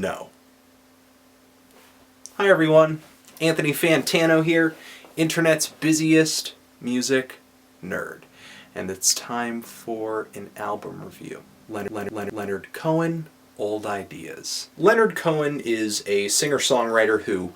No. Hi everyone, Anthony Fantano here, internet's busiest music nerd. And it's time for an album review. Leonard Cohen, Old Ideas. Leonard Cohen is a singer-songwriter who,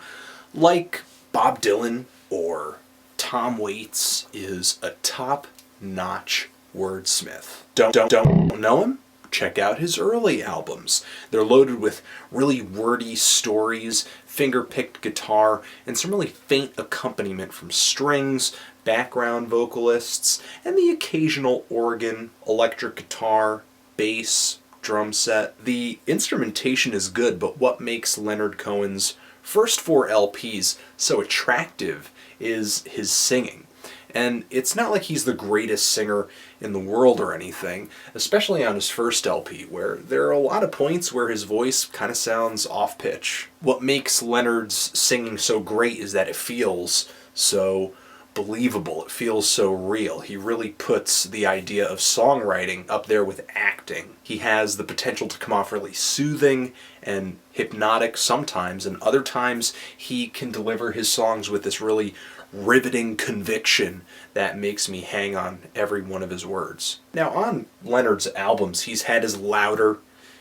like Bob Dylan or Tom Waits, is a top-notch wordsmith. Don't know him? Check out his early albums. They're loaded with really wordy stories, finger-picked guitar, and some really faint accompaniment from strings, background vocalists, and the occasional organ, electric guitar, bass, drum set. The instrumentation is good, but what makes Leonard Cohen's first 4 LPs so attractive is his singing. And it's not like he's the greatest singer in the world or anything, especially on his first LP, where there are a lot of points where his voice kind of sounds off-pitch. What makes Leonard's singing so great is that it feels so believable. It feels so real. He really puts the idea of songwriting up there with acting. He has the potential to come off really soothing and hypnotic sometimes, and other times he can deliver his songs with this really riveting conviction that makes me hang on every one of his words. Now, on Leonard's albums, he's had his louder,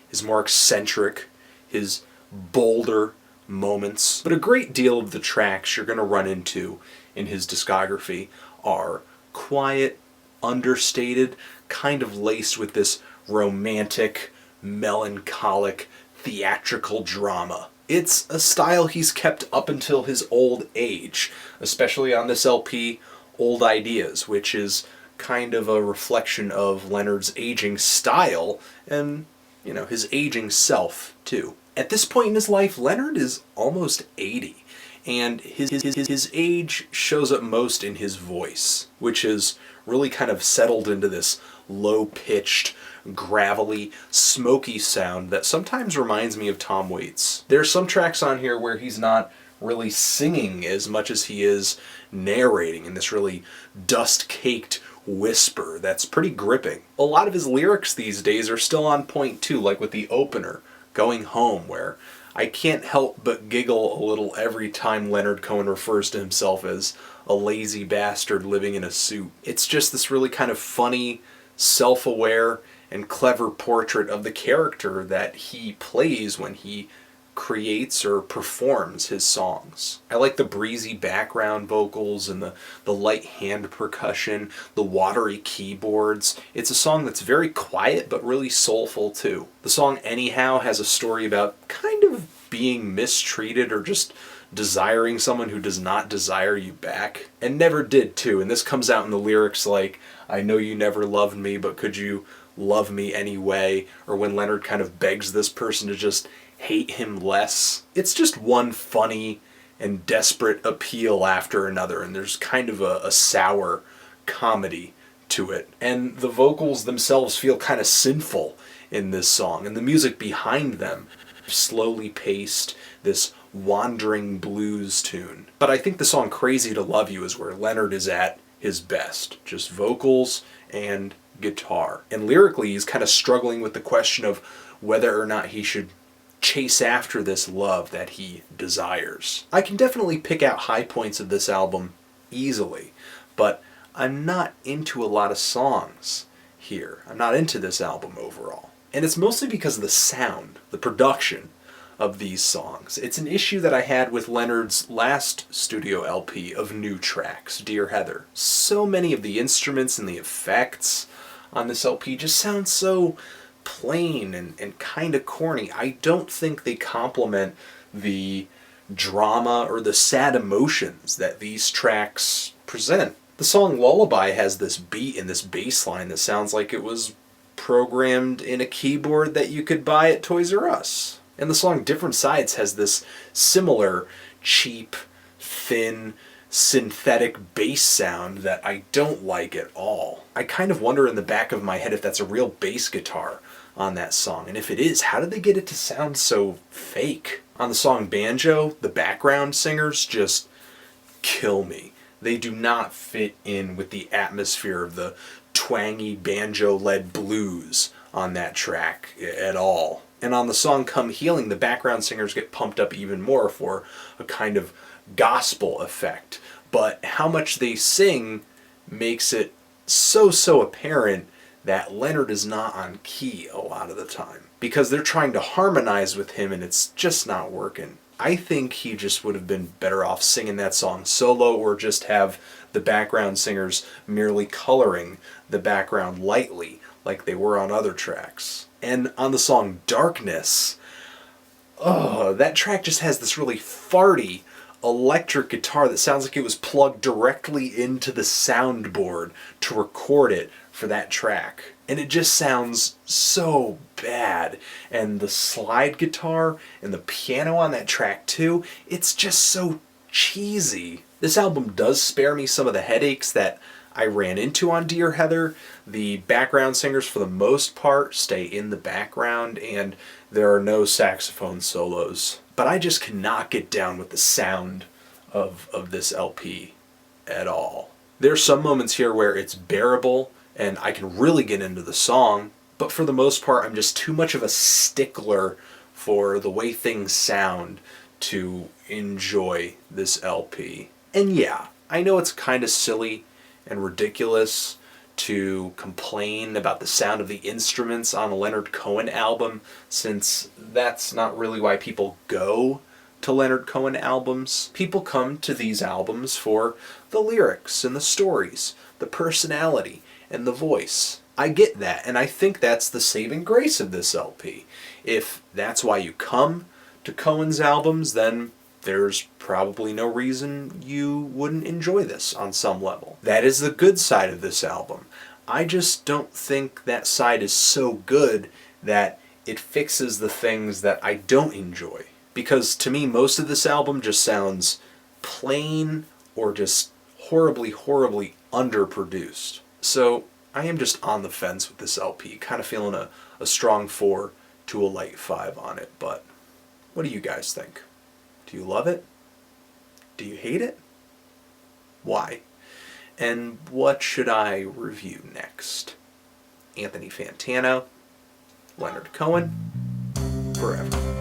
his more eccentric, his bolder moments, but a great deal of the tracks you're going to run into in his discography are quiet, understated, kind of laced with this romantic, melancholic, theatrical drama. It's a style he's kept up until his old age, especially on this LP, Old Ideas, which is kind of a reflection of Leonard's aging style and, his aging self, too. At this point in his life, Leonard is almost 80, and his age shows up most in his voice, which is really kind of settled into this low-pitched, gravelly, smoky sound that sometimes reminds me of Tom Waits. There's some tracks on here where he's not really singing as much as he is narrating in this really dust-caked whisper that's pretty gripping. A lot of his lyrics these days are still on point too, like with the opener, Going Home, where I can't help but giggle a little every time Leonard Cohen refers to himself as a lazy bastard living in a suit. It's just this really kind of funny, self-aware, and clever portrait of the character that he plays when he creates or performs his songs. I like the breezy background vocals and the light hand percussion, the watery keyboards. It's a song that's very quiet but really soulful too. The song Anyhow has a story about kind of being mistreated or just desiring someone who does not desire you back. And never did too, and this comes out in the lyrics like, I know you never loved me, but could you love me anyway? Or when Leonard kind of begs this person to just hate him less. It's just one funny and desperate appeal after another, and there's kind of a sour comedy to it. And the vocals themselves feel kind of sinful in this song, and the music behind them, slowly paced, this wandering blues tune. But I think the song Crazy to Love You is where Leonard is at his best. Just vocals and guitar. And lyrically, he's kind of struggling with the question of whether or not he should chase after this love that he desires. I can definitely pick out high points of this album easily, but I'm not into a lot of songs here. I'm not into this album overall. And it's mostly because of the sound, the production of these songs. It's an issue that I had with Leonard's last studio LP of new tracks, Dear Heather. So many of the instruments and the effects on this LP just sound so plain and kind of corny. I don't think they complement the drama or the sad emotions that these tracks present. The song Lullaby has this beat and this bass line that sounds like it was programmed in a keyboard that you could buy at Toys R Us. And the song Different Sides has this similar cheap, thin, synthetic bass sound that I don't like at all. I kind of wonder in the back of my head if that's a real bass guitar on that song, and if it is, how did they get it to sound so fake? On the song Banjo, the background singers just kill me. They do not fit in with the atmosphere of the twangy banjo-led blues on that track at all. And on the song Come Healing, the background singers get pumped up even more for a kind of gospel effect. But how much they sing makes it so apparent that Leonard is not on key a lot of the time, because they're trying to harmonize with him and it's just not working. I think he just would have been better off singing that song solo, or just have the background singers merely coloring the background lightly like they were on other tracks. And on the song Darkness, that track just has this really farty electric guitar that sounds like it was plugged directly into the soundboard to record it for that track. And it just sounds so bad. And the slide guitar and the piano on that track too, it's just so cheesy. This album does spare me some of the headaches that I ran into on Dear Heather. The background singers, for the most part, stay in the background, and there are no saxophone solos. But I just cannot get down with the sound of this LP at all. There's some moments here where it's bearable, and I can really get into the song, but for the most part, I'm just too much of a stickler for the way things sound to enjoy this LP. And yeah, I know it's kind of silly and ridiculous to complain about the sound of the instruments on a Leonard Cohen album, since that's not really why people go to Leonard Cohen albums. People come to these albums for the lyrics and the stories, the personality and the voice. I get that, and I think that's the saving grace of this LP. If that's why you come to Cohen's albums, then there's probably no reason you wouldn't enjoy this on some level. That is the good side of this album. I just don't think that side is so good that it fixes the things that I don't enjoy. Because to me, most of this album just sounds plain or just horribly underproduced. So I am just on the fence with this LP, kind of feeling a strong 4 to a light 5 on it. But what do you guys think? Do you love it? Do you hate it? Why? And what should I review next? Anthony Fantano, Leonard Cohen, forever.